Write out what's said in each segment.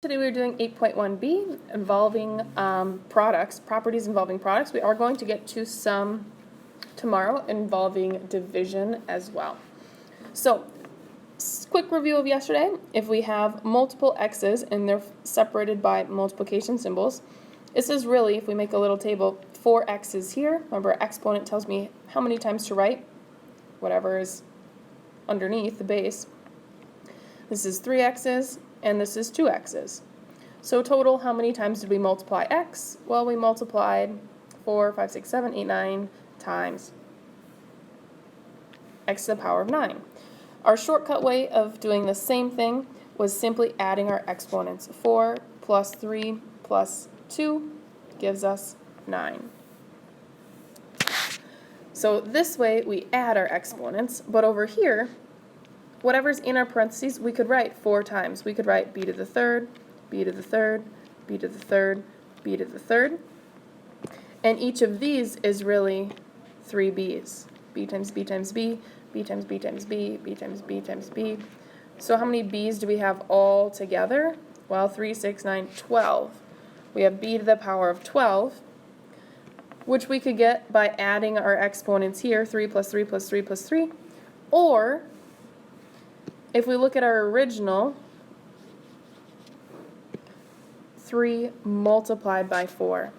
Today we're doing 8.1b involving properties involving products. We are going to get to some tomorrow involving division as well. So, quick review of yesterday. If we have multiple x's and they're separated by multiplication symbols, this is really, if we make a little table, 4 x's here. Remember, exponent tells me how many times to write whatever is underneath the base. This is 3 x's. And this is 2 x's. So total, how many times did we multiply x? Well, we multiplied 4, 5, 6, 7, 8, 9 times x to the power of 9. Our shortcut way of doing the same thing was simply adding our exponents. 4 plus 3 plus 2 gives us 9. So this way we add our exponents, but over here, whatever's in our parentheses, we could write 4 times. We could write b to the third, b to the third, b to the third, b to the third. And each of these is really 3 b's. b times b times b, b times b times b, b times b times b. So how many b's do we have all together? Well, 3, 6, 9, 12. We have b to the power of 12, which we could get by adding our exponents here, 3 plus 3 plus 3 plus 3, or if we look at our original, 3 multiplied by 4.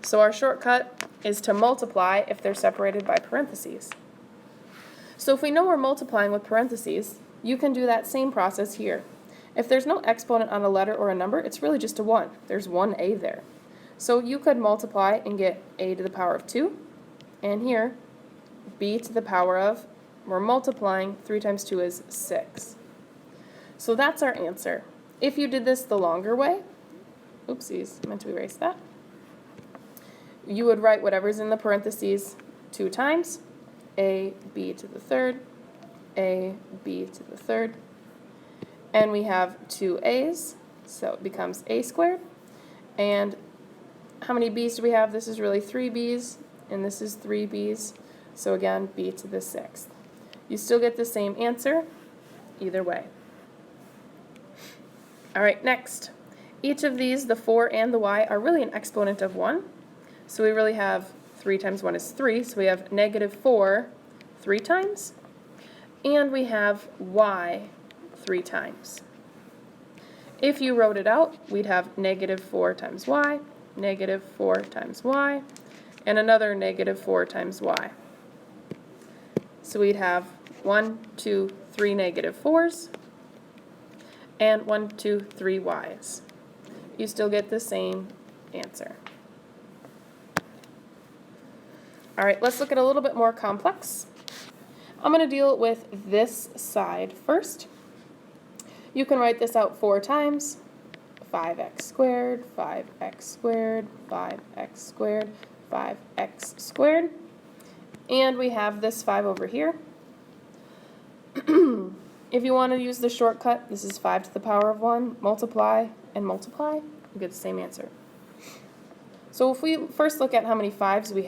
So our shortcut is to multiply if they're separated by parentheses. So if we know we're multiplying with parentheses, you can do that same process here. If there's no exponent on a letter or a number, it's really just a 1. There's one a there. So you could multiply and get a to the power of 2, and here, b to the power of, we're multiplying, 3 times 2 is 6. So that's our answer. If you did this the longer way, oopsies, meant to erase that, you would write whatever's in the parentheses 2 times, a b to the third, a b to the third, and we have 2 a's, so it becomes a squared. And how many b's do we have? This is really 3 b's, and this is 3 b's, so again, b to the 6th. You still get the same answer either way. All right, next. Each of these, the 4 and the y, are really an exponent of 1. So we really have 3 times 1 is 3, so we have negative 4 3 times. And we have y 3 times. If you wrote it out, we'd have negative 4 times y, negative 4 times y, and another negative 4 times y. So we'd have 1, 2, 3 negative 4's, and 1, 2, 3 y's. You still get the same answer. All right, let's look at a little bit more complex. I'm going to deal with this side first. You can write this out 4 times. 5x squared, 5x squared, 5x squared, 5x squared. And we have this 5 over here. If you want to use the shortcut, this is 5 to the power of 1, multiply and multiply, you get the same answer. So if we first look at how many 5's we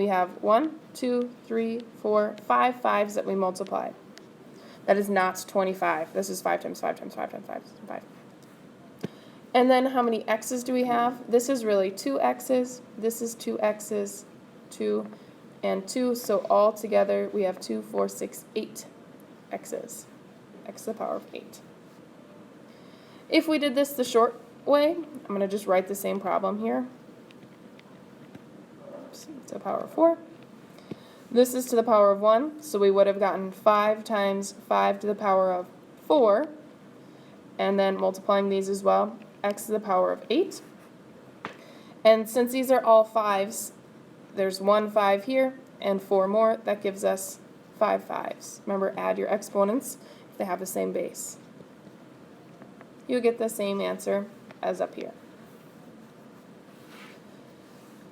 have 1, 2, 3, 4, 5 5's that we multiplied. That is not 25. This is 5 times 5 times 5 times 5 times 5. And then how many x's do we have? This is really 2 x's, this is 2 x's, 2, and 2, so all together we have 2, 4, 6, 8 x's, x to the power of 8. If we did this the short way, I'm going to just write the same problem here. Oops, to the power of 4. This is to the power of 1, so we would have gotten 5 times 5 to the power of 4, and then multiplying these as well, x to the power of 8. And since these are all 5's, there's 1 5 here and 4 more. That gives us 5 5's. Remember, add your exponents if they have the same base. You get the same answer as up here.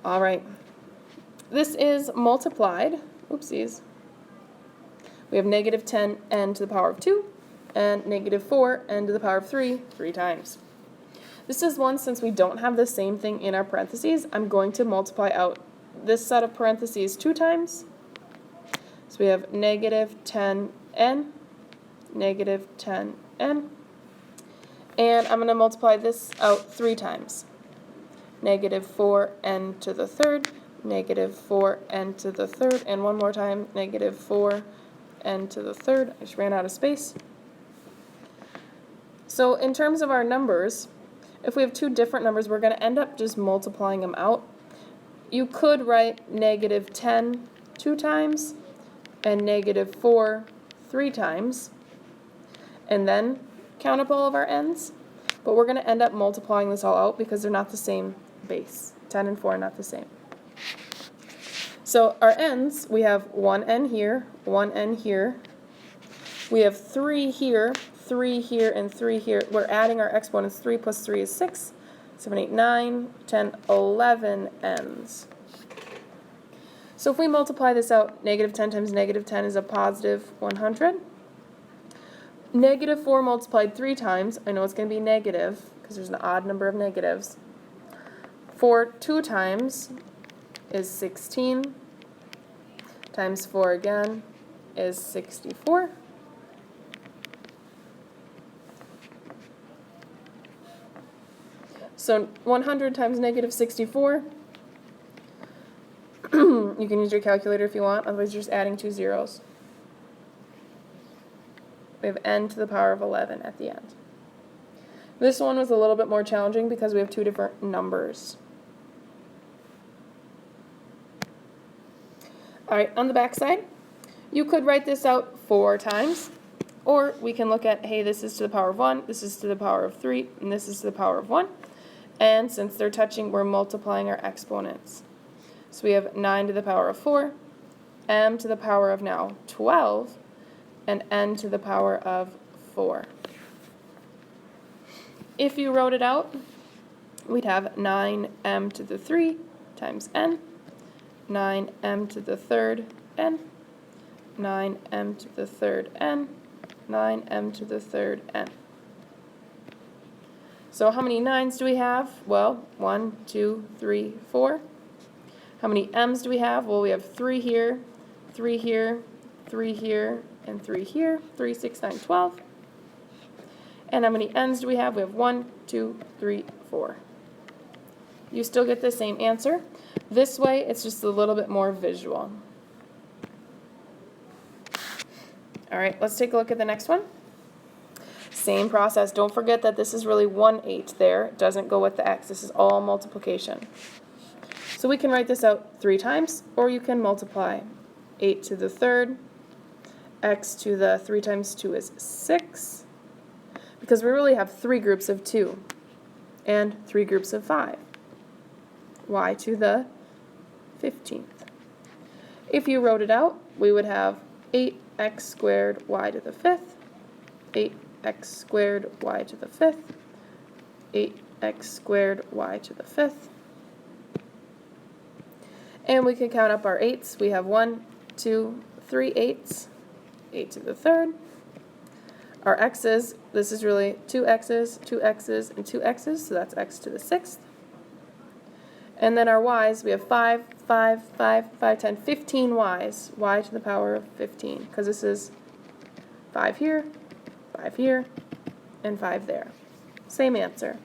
All right. This is multiplied. Oopsies. We have negative 10n to the power of 2 and negative 4n to the power of 3 times. This is one, since we don't have the same thing in our parentheses, I'm going to multiply out this set of parentheses 2 times. So we have negative 10n, negative 10n, And I'm going to multiply this out 3 times. Negative 4n to the third, negative 4n to the third, and one more time, negative 4n to the third. I just ran out of space. So in terms of our numbers, if we have two different numbers, we're going to end up just multiplying them out. You could write negative 10 2 times and negative 4 3 times, and then count up all of our n's. But we're going to end up multiplying this all out because they're not the same base. 10 and 4 are not the same. So our n's, we have 1n here, 1n here. We have 3 here, 3 here, and 3 here. We're adding our exponents. 3 plus 3 is 6, 7, 8, 9, 10, 11 n's. So if we multiply this out, negative 10 times negative 10 is a positive 100. Negative 4 multiplied 3 times, I know it's going to be negative because there's an odd number of negatives. 4 2 times is 16, times 4 again is 64. So 100 times negative 64, you can use your calculator if you want, otherwise you're just adding 2 zeros. We have n to the power of 11 at the end. This one was a little bit more challenging because we have two different numbers. Alright, on the back side, you could write this out 4 times, or we can look at, hey, this is to the power of 1, this is to the power of 3, and this is to the power of 1. And since they're touching, we're multiplying our exponents. So we have 9 to the power of 4, m to the power of now 12, and n to the power of 4. If you wrote it out, we'd have 9m to the 3 times n, 9m to the third n, 9m to the third n, 9m to the third n. So how many 9's do we have? Well, 1, 2, 3, 4. How many m's do we have? Well, we have 3 here, 3 here, 3 here, and 3 here. 3, 6, 9, 12. And how many n's do we have? We have 1, 2, 3, 4. You still get the same answer. This way, it's just a little bit more visual. All right, let's take a look at the next one. Same process. Don't forget that this is really 1/8 there. It doesn't go with the x. This is all multiplication. So we can write this out 3 times, or you can multiply 8 to the third. X to the 3 times 2 is 6. Because we really have 3 groups of 2 and 3 groups of 5. Y to the 15th. If you wrote it out, we would have 8x squared y to the 5th, 8x squared y to the 5th, 8x squared y to the 5th. And we can count up our 8's. We have 1, 2, 3 8's, 8 to the third. Our x's, this is really 2 x's, 2 x's, and 2 x's, so that's x to the 6th. And then our y's, we have 5, 5, 5, 5, 10, 15 y's, y to the power of 15, because this is 5 here, 5 here, and 5 there. Same answer.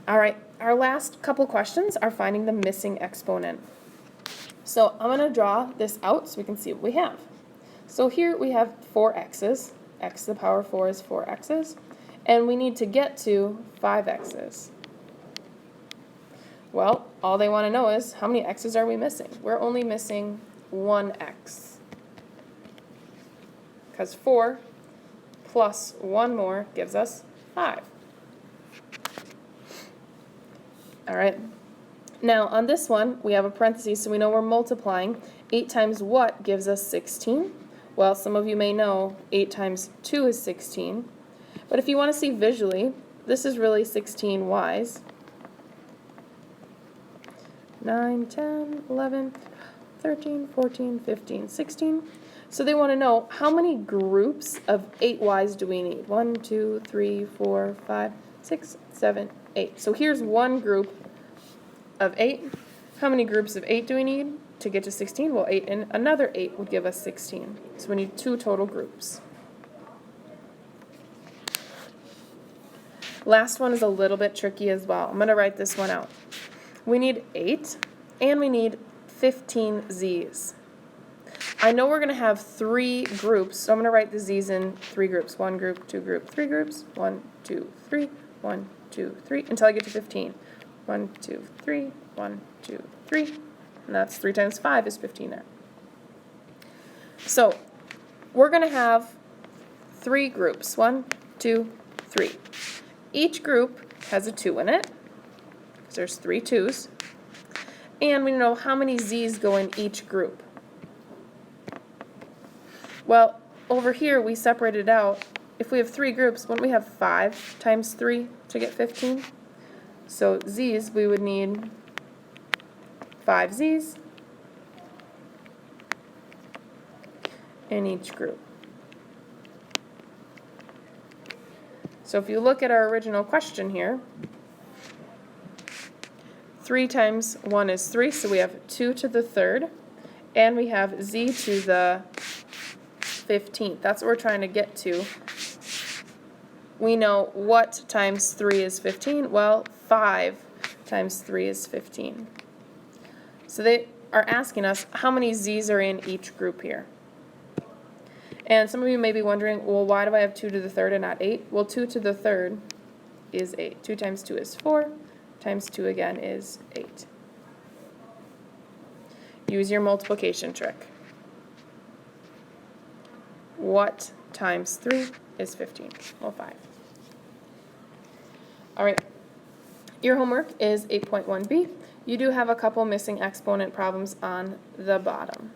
All right, our last couple questions are finding the missing exponent. So I'm going to draw this out so we can see what we have. So here we have 4 x's. X to the power of 4 is 4 x's. And we need to get to 5 x's. Well, all they want to know is how many x's are we missing? We're only missing 1 x. Because 4 plus 1 more gives us 5. All right. Now, on this one, we have a parenthesis, so we know we're multiplying. 8 times what gives us 16? Well, some of you may know 8 times 2 is 16. But if you want to see visually, this is really 16 y's. 9, 10, 11, 13, 14, 15, 16. So they want to know how many groups of 8 y's do we need? 1, 2, 3, 4, 5, 6, 7, 8. So here's one group of 8. How many groups of 8 do we need to get to 16? Well, 8 and another 8 would give us 16. So we need 2 total groups. Last one is a little bit tricky as well. I'm going to write this one out. We need 8, and we need 15 z's. I know we're going to have 3 groups, so I'm going to write the z's in 3 groups. 1 group, 2 group, 3 groups. 1, 2, 3, 1, 2, 3, until I get to 15. 1, 2, 3, 1, 2, 3, and that's 3 times 5 is 15 there. So we're going to have 3 groups. 1, 2, 3. Each group has a 2 in it, because there's 3 2's. And we know how many z's go in each group. Well, over here we separated out. If we have 3 groups, wouldn't we have 5 times 3 to get 15? So z's, we would need 5 z's in each group. So if you look at our original question here, 3 times 1 is 3, so we have 2 to the 3rd, and we have z to the 15th. That's what we're trying to get to. We know what times 3 is 15. Well, 5 times 3 is 15. So they are asking us how many z's are in each group here. And some of you may be wondering, well, why do I have 2 to the 3rd and not 8? Well, 2 to the 3rd is 8. 2 times 2 is 4, times 2 again is 8. Use your multiplication trick. What times 3 is 15? Well, 5. All right, your homework is 8.1b. You do have a couple missing exponent problems on the bottom.